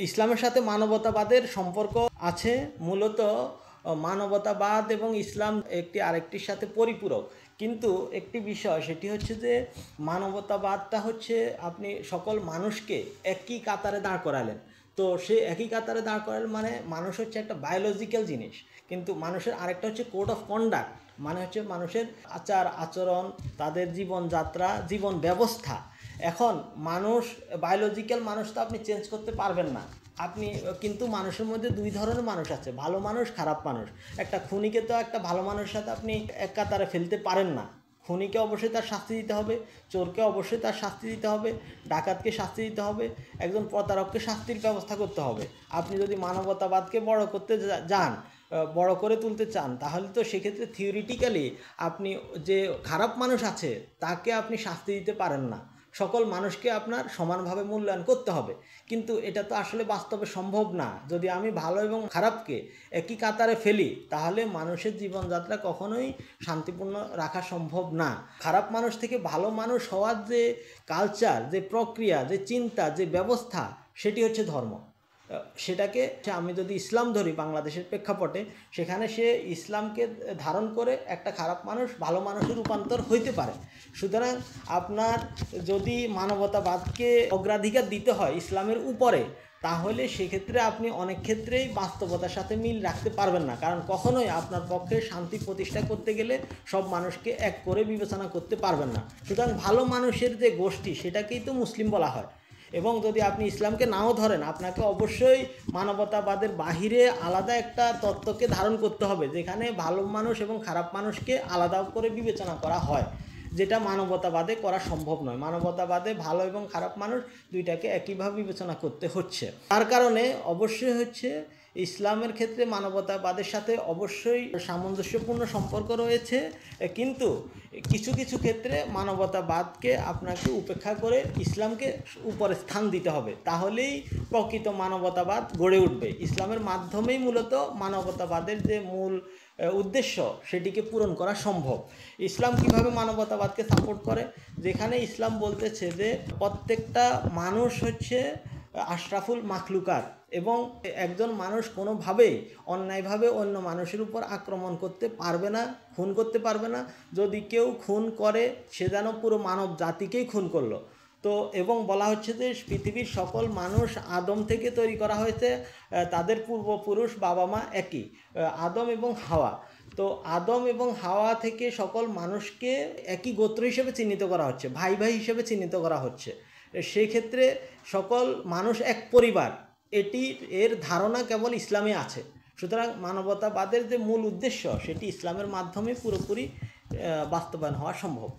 ইসলামের সাথে মানবতাবাদের সম্পর্ক আছে। মূলত মানবতাবাদ এবং ইসলাম একটি আরেকটির সাথে পরিপূরক। কিন্তু একটি বিষয় সেটি হচ্ছে যে মানবতাবাদটা হচ্ছে আপনি সকল মানুষকে একই কাতারে দাঁড় করালেন। তো সে একই কাতারে দাঁড় করালেন মানে মানুষ হচ্ছে একটা বায়োলজিক্যাল জিনিস, কিন্তু মানুষের আরেকটা হচ্ছে কোড অফ কন্ডাক্ট, মানে হচ্ছে মানুষের আচার আচরণ, তাদের জীবনযাত্রা, জীবন ব্যবস্থা। এখন মানুষ বায়োলজিক্যাল মানুষ তো আপনি চেঞ্জ করতে পারবেন না। আপনি কিন্তু মানুষের মধ্যে দুই ধরনের মানুষ আছে, ভালো মানুষ, খারাপ মানুষ। একটা খুনিকে তো একটা ভালো মানুষের সাথে আপনি এক কাতারে ফেলতে পারেন না। খুনিকে অবশ্যই তার শাস্তি দিতে হবে, চোরকে অবশ্যই তার শাস্তি দিতে হবে, ডাকাতকে শাস্তি দিতে হবে, একজন প্রতারককে শাস্তির ব্যবস্থা করতে হবে। আপনি যদি মানবতাবাদকে বড় করতে যান, বড় করে তুলতে চান, তাহলে তো সেক্ষেত্রে থিওরিটিক্যালি আপনি যে খারাপ মানুষ আছে তাকে আপনি শাস্তি দিতে পারেন না। সকল মানুষকে আপনার সমানভাবে মূল্যায়ন করতে হবে, কিন্তু এটা তো আসলে বাস্তবে সম্ভব না। যদি আমি ভালো এবং খারাপকে একই কাতারে ফেলি তাহলে মানুষের জীবনযাত্রা কখনোই শান্তিপূর্ণ রাখা সম্ভব না। খারাপ মানুষ থেকে ভালো মানুষ হওয়ার যে কালচার, যে প্রক্রিয়া, যে চিন্তা, যে ব্যবস্থা, সেটি হচ্ছে ধর্ম। সেটাকে আমি যদি ইসলাম ধরি বাংলাদেশের প্রেক্ষাপটে, সেখানে সে ইসলামকে ধারণ করে একটা খারাপ মানুষ ভালো মানুষের রূপান্তর হইতে পারে। সুতরাং আপনার যদি মানবতাবাদকে অগ্রাধিকার দিতে হয় ইসলামের উপরে, তাহলে সেক্ষেত্রে আপনি অনেক ক্ষেত্রেই বাস্তবতার সাথে মিল রাখতে পারবেন না। কারণ কখনোই আপনার পক্ষে শান্তি প্রতিষ্ঠা করতে গেলে সব মানুষকে এক করে বিবেচনা করতে পারবেন না। সুতরাং ভালো মানুষের যে গোষ্ঠী সেটাকেই তো মুসলিম বলা হয়। এবং যদি আপনি ইসলামকে নাও ধরেন, আপনাকে অবশ্যই মানবতাবাদের বাহিরে আলাদা একটা তত্ত্বকে ধারণ করতে হবে, যেখানে ভালো মানুষ এবং খারাপ মানুষকে আলাদা করে বিবেচনা করা হয়, যেটা মানবতাবাদে করা সম্ভব নয়। মানবতাবাদে ভালো এবং খারাপ মানুষ দুইটাকে একইভাবে বিবেচনা করতে হচ্ছে। তার কারণে অবশ্যই হচ্ছে ইসলামের ক্ষেত্রে মানবতাবাদের সাথে অবশ্যই সামঞ্জস্যপূর্ণ সম্পর্ক রয়েছে, কিন্তু কিছু কিছু ক্ষেত্রে মানবতাবাদকে আপনাকে উপেক্ষা করে ইসলামকে উপরে স্থান দিতে হবে, তাহলেই প্রকৃত মানবতাবাদ গড়ে উঠবে। ইসলামের মাধ্যমেই মূলত মানবতাবাদের যে মূল উদ্দেশ্য সেটিকে পূরণ করা সম্ভব। ইসলাম কিভাবে মানবতাবাদকে সাপোর্ট করে? যেখানে ইসলাম বলতেছে যে প্রত্যেকটা মানুষ হচ্ছে আশরাফুল মাখলুকাত, এবং একজন মানুষ কোনোভাবেই অন্যায়ভাবে অন্য মানুষের উপর আক্রমণ করতে পারবে না, খুন করতে পারবে না। যদি কেউ খুন করে সে যেন পুরো মানব জাতিকেই খুন করলো। তো এবং বলা হচ্ছে যে পৃথিবীর সকল মানুষ আদম থেকে তৈরি করা হয়েছে, তাদের পূর্বপুরুষ বাবা মা একই, আদম এবং হাওয়া। তো আদম এবং হাওয়া থেকে সকল মানুষকে একই গোত্র হিসেবে চিহ্নিত করা হচ্ছে, ভাই ভাই হিসেবে চিহ্নিত করা হচ্ছে। সেই ক্ষেত্রে সকল মানুষ এক পরিবার, এর ধারণা কেবল ইসলামে আছে। সুতরাং মানবতাবাদের যে মূল উদ্দেশ্য সেটি ইসলামের মাধ্যমে পুরোপুরি বাস্তবায়ন হওয়া সম্ভব।